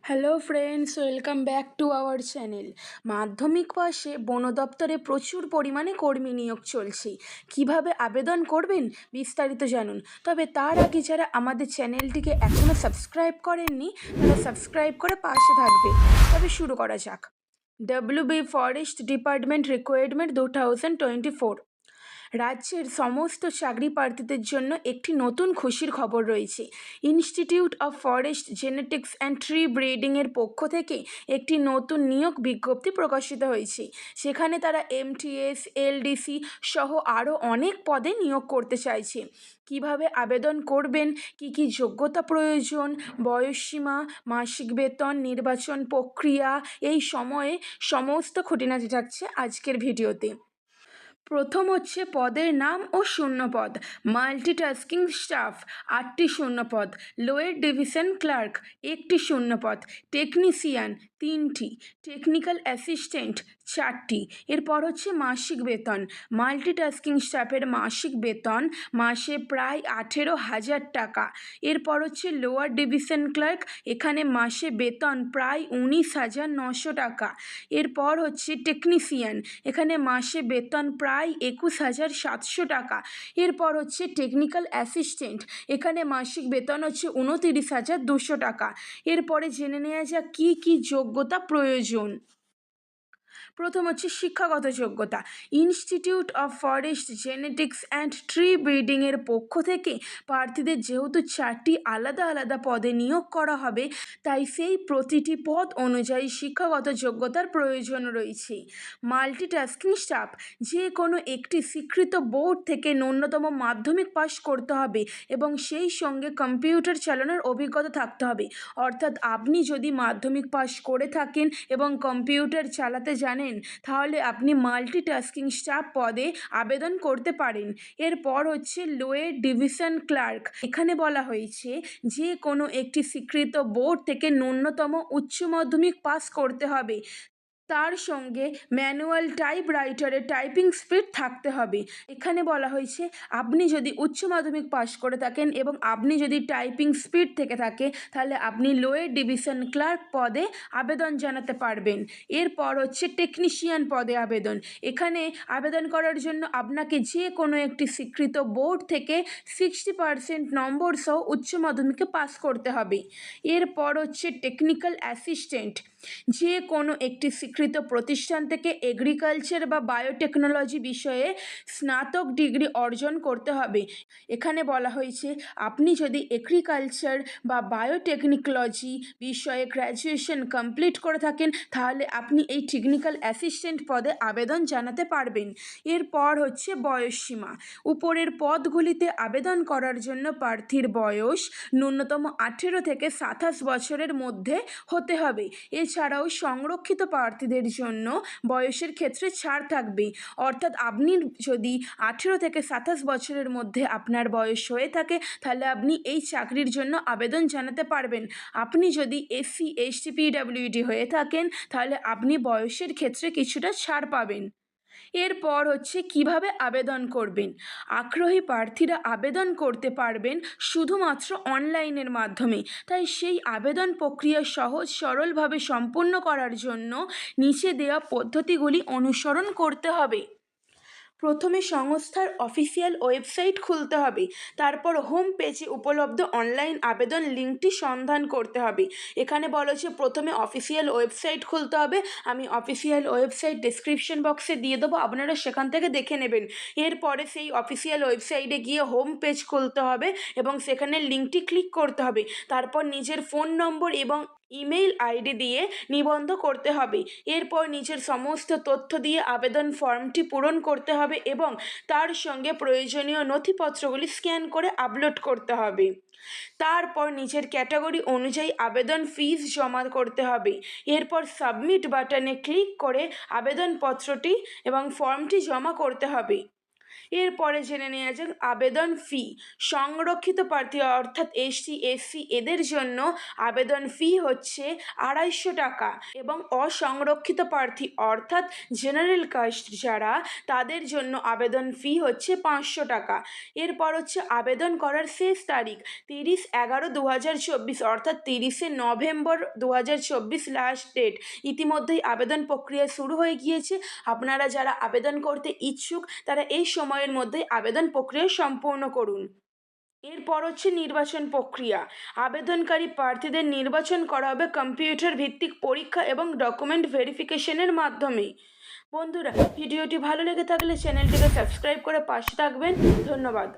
Hello friends, welcome back to our channel. মাধ্যমিক পাশে বন দপ্তরে প্রচুর পরিমাণে কর্মী নিয়োগ চলছে। কিভাবে আবেদন করবেন বিস্তারিত জানুন। তবে তার আগে যারা আমাদের চ্যানেলটিকে এখনও সাবস্ক্রাইব করেননি তারা সাবস্ক্রাইব করে পাশে থাকবে। তবে শুরু করা যাক। WB forest department requirement 2024। রাজ্যের সমস্ত চাকরি প্রার্থীদের জন্য একটি নতুন খুশির খবর রয়েছে। Institute of forest genetics and tree ব্রিডিংয়ের পক্ষ থেকে একটি নতুন নিয়োগ বিজ্ঞপ্তি প্রকাশিত হয়েছে। সেখানে তারা MTS, LDC সহ আরও অনেক পদে নিয়োগ করতে চাইছে। কিভাবে আবেদন করবেন, কি কি যোগ্যতা প্রয়োজন, বয়সসীমা, মাসিক বেতন, নির্বাচন প্রক্রিয়া, এই সময়ে সমস্ত খুঁটিনাটি থাকছে আজকের ভিডিওতে। প্রথম হচ্ছে পদের নাম ও শূন্যপদ। মাল্টিটাস্কিং স্টাফ 8টি শূন্যপদ, লোয়ের ডিভিশন ক্লার্ক 1টি শূন্যপদ, টেকনিশিয়ান 3টি, টেকনিক্যাল অ্যাসিস্ট্যান্ট 4টি। এরপর হচ্ছে মাসিক বেতন। মাল্টিটাস্কিং স্টাফের মাসিক বেতন মাসে প্রায় 18,000 টাকা। এরপর হচ্ছে লোয়ার ডিভিশন ক্লার্ক, এখানে মাসে বেতন প্রায় 19,900 টাকা। এরপর হচ্ছে টেকনিশিয়ান, এখানে মাসে বেতন প্রায় 21,700 টাকা। এরপর হচ্ছে টেকনিক্যাল অ্যাসিস্ট্যান্ট, এখানে মাসিক বেতন হচ্ছে 29,200 টাকা। এরপরে জেনে নেওয়া যাক কী কী যোগ্যতা প্রয়োজন। প্রথম হচ্ছে শিক্ষাগত যোগ্যতা। Institute of forest genetics and tree ব্রিডিংয়ের পক্ষ থেকে প্রার্থীদের যেহেতু 4টি আলাদা আলাদা পদে নিয়োগ করা হবে, তাই সেই প্রতিটি পদ অনুযায়ী শিক্ষাগত যোগ্যতার প্রয়োজন রয়েছে। মাল্টিটাস্কিং স্টাফ, যে কোনো একটি স্বীকৃত বোর্ড থেকে ন্যূনতম মাধ্যমিক পাস করতে হবে এবং সেই সঙ্গে কম্পিউটার চালানোর অভিজ্ঞতা থাকতে হবে। অর্থাৎ আপনি যদি মাধ্যমিক পাস করে থাকেন এবং কম্পিউটার চালাতে জানেন, তাহলে আপনি মাল্টিটাস্কিং স্টাফ পদে আবেদন করতে পারেন। এরপর হচ্ছে লোয়ের ডিভিশন ক্লার্ক, এখানে বলা হয়েছে যে কোনো একটি স্বীকৃত বোর্ড থেকে ন্যূনতম উচ্চ মাধ্যমিক পাস করতে হবে, তার সঙ্গে ম্যানুয়াল টাইপরাইটারে টাইপিং স্পিড থাকতে হবে। এখানে বলা হয়েছে আপনি যদি উচ্চ মাধ্যমিক পাস করে থাকেন এবং আপনি যদি টাইপিং স্পিড থেকে থাকে, তাহলে আপনি লোয়ের ডিভিশন ক্লার্ক পদে আবেদন জানাতে পারবেন। এরপর হচ্ছে টেকনিশিয়ান পদে আবেদন। এখানে আবেদন করার জন্য আপনাকে যে কোনো একটি স্বীকৃত বোর্ড থেকে 60% নম্বর সহ উচ্চ মাধ্যমিকে পাস করতে হবে। এরপর হচ্ছে টেকনিক্যাল অ্যাসিস্ট্যান্ট, যে কোনো একটি স্বীকৃত প্রতিষ্ঠান থেকে এগ্রিকালচার বা বায়োটেকনোলজি বিষয়ে স্নাতক ডিগ্রি অর্জন করতে হবে। এখানে বলা হয়েছে আপনি যদি এগ্রিকালচার বা বায়োটেকনোলজি বিষয়ে গ্র্যাজুয়েশন কমপ্লিট করে থাকেন, তাহলে আপনি এই টেকনিক্যাল অ্যাসিস্ট্যান্ট পদে আবেদন জানাতে পারবেন। এরপর হচ্ছে বয়সসীমা। উপরের পদগুলিতে আবেদন করার জন্য প্রার্থীর বয়স ন্যূনতম 18 থেকে 27 বছরের মধ্যে হতে হবে। এছাড়াও সংরক্ষিত প্রার্থীদের জন্য বয়সের ক্ষেত্রে ছাড় থাকবে। অর্থাৎ আপনি যদি 18 থেকে 27 বছরের মধ্যে আপনার বয়স হয়ে থাকে, তাহলে আপনি এই চাকরির জন্য আবেদন জানাতে পারবেন। আপনি যদি SC, ST, PWD হয়ে থাকেন, তাহলে আপনি বয়সের ক্ষেত্রে কিছুটা ছাড় পাবেন। এরপর হচ্ছে কিভাবে আবেদন করবেন। আগ্রহী প্রার্থীরা আবেদন করতে পারবেন শুধুমাত্র অনলাইনের মাধ্যমে। তাই সেই আবেদন প্রক্রিয়া সহজ সরলভাবে সম্পূর্ণ করার জন্য নিচে দেওয়া পদ্ধতিগুলি অনুসরণ করতে হবে। প্রথমে সংস্থার অফিসিয়াল ওয়েবসাইট খুলতে হবে। তারপর হোম পেজে উপলব্ধ অনলাইন আবেদন লিঙ্কটি সন্ধান করতে হবে। এখানে বলা হচ্ছে প্রথমে অফিসিয়াল ওয়েবসাইট খুলতে হবে। আমি অফিসিয়াল ওয়েবসাইট ডেসক্রিপশন বক্সে দিয়ে দেবো, আপনারা সেখান থেকে দেখে নেবেন। এরপরে সেই অফিসিয়াল ওয়েবসাইটে গিয়ে হোম পেজ খুলতে হবে এবং সেখানে লিঙ্কটি ক্লিক করতে হবে। তারপর নিজের ফোন নম্বর এবং ইমেইল আইডি দিয়ে নিবন্ধ করতে হবে। এরপর নিজের সমস্ত তথ্য দিয়ে আবেদন ফর্মটি পূরণ করতে হবে এবং তার সঙ্গে প্রয়োজনীয় নথিপত্রগুলি স্ক্যান করে আপলোড করতে হবে। তারপর নিজের ক্যাটাগরি অনুযায়ী আবেদন ফিস জমা করতে হবে। এরপর সাবমিট বাটনে ক্লিক করে আবেদনপত্রটি এবং ফর্মটি জমা করতে হবে। এরপরে জেনে নেওয়া যাক আবেদন ফি। সংরক্ষিত প্রার্থী অর্থাৎ এসটি এসসি এদের জন্য আবেদন ফি হচ্ছে 250 টাকা এবং অসংরক্ষিত প্রার্থী অর্থাৎ জেনারেল কাস্ট যারা তাদের জন্য আবেদন ফি হচ্ছে 500 টাকা। এরপর হচ্ছে আবেদন করার শেষ তারিখ 30/11/2024 অর্থাৎ 30শে নভেম্বর 2024 লাস্ট ডেট। ইতিমধ্যেই আবেদন প্রক্রিয়া শুরু হয়ে গিয়েছে। আপনারা যারা আবেদন করতে ইচ্ছুক তারা এই সময়ের মধ্যেই আবেদন প্রক্রিয়া সম্পূর্ণ করুন। এরপর হচ্ছে নির্বাচন প্রক্রিয়া। আবেদনকারী প্রার্থীদের নির্বাচন করা হবে কম্পিউটার ভিত্তিক পরীক্ষা এবং ডকুমেন্ট ভেরিফিকেশনের মাধ্যমে। বন্ধুরা, ভিডিওটি ভালো লেগে থাকলে চ্যানেলটিকে সাবস্ক্রাইব করে পাশে থাকবেন। ধন্যবাদ।